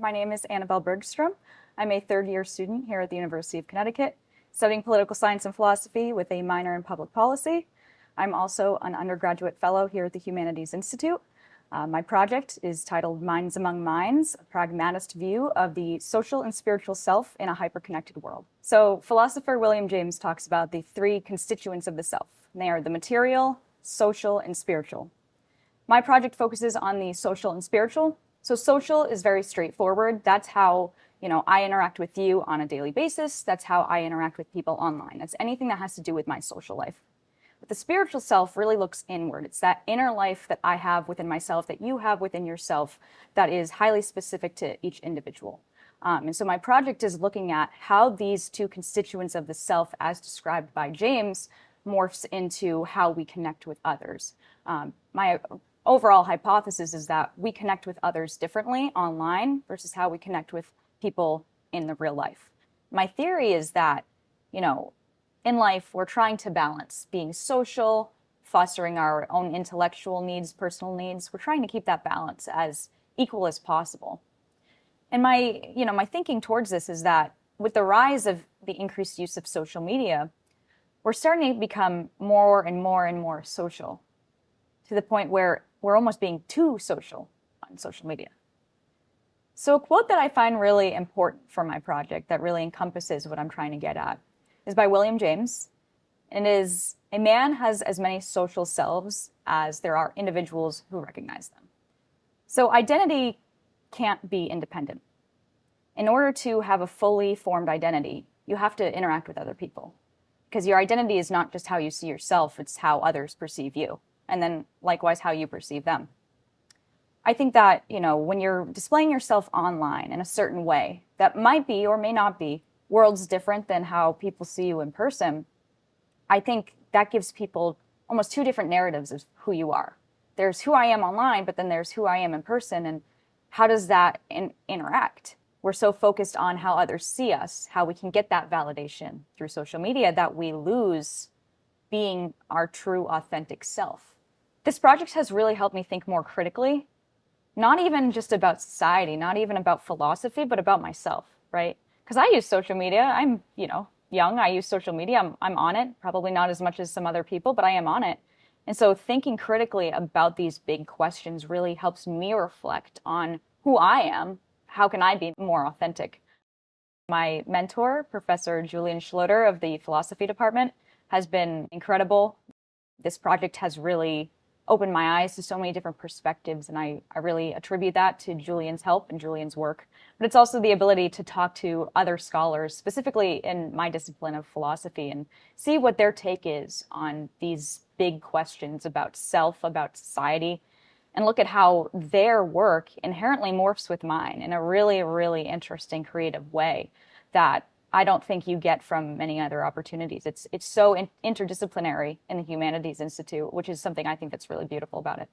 My name is Anabelle Bergstrom. I'm a third-year student here at the University of Connecticut, studying political science and philosophy with a minor in public policy. I'm also an undergraduate fellow here at the Humanities Institute. My project is titled Minds Among Minds, a pragmatist view of the social and spiritual self in a hyperconnected world. So philosopher William James talks about the three constituents of the self. They are the material, social, and spiritual. My project focuses on the social and spiritual. So social is very straightforward. That's how, I interact with you on a daily basis. That's how I interact with people online. That's anything that has to do with my social life. But the spiritual self really looks inward. It's that inner life that I have within myself, that you have within yourself, that is highly specific to each individual. And so my project is looking at how these two constituents of the self, as described by James, morphs into how we connect with others. My overall hypothesis is that we connect with others differently online versus how we connect with people in the real life. My theory is that, in life, we're trying to balance being social, fostering our own intellectual needs, personal needs. We're trying to keep that balance as equal as possible. And my thinking towards this is that with the rise of the increased use of social media, we're starting to become more and more and more social, to the point where we're almost being too social on social media. So a quote that I find really important for my project that really encompasses what I'm trying to get at is by William James, and is, "A man has as many social selves as there are individuals who recognize them." So identity can't be independent. In order to have a fully formed identity, you have to interact with other people, because your identity is not just how you see yourself, it's how others perceive you, and then likewise how you perceive them. I think that, when you're displaying yourself online in a certain way that might be or may not be worlds different than how people see you in person, I think that gives people almost two different narratives of who you are. There's who I am online, but then there's who I am in person, and how does that interact? We're so focused on how others see us, how we can get that validation through social media, that we lose being our true, authentic self. This project has really helped me think more critically, not even just about society, not even about philosophy, but about myself, right? Because I use social media. I'm, young. I use social media. I'm on it. Probably not as much as some other people, but I am on it. And so thinking critically about these big questions really helps me reflect on who I am. How can I be more authentic? My mentor, Professor Julian Schloter of the philosophy department, has been incredible. This project has really opened my eyes to so many different perspectives, and I really attribute that to Julian's help and Julian's work. But it's also the ability to talk to other scholars, specifically in my discipline of philosophy, and see what their take is on these big questions about self, about society, and look at how their work inherently morphs with mine in a really, really interesting, creative way that I don't think you get from many other opportunities. It's so interdisciplinary in the Humanities Institute, which is something I think that's really beautiful about it.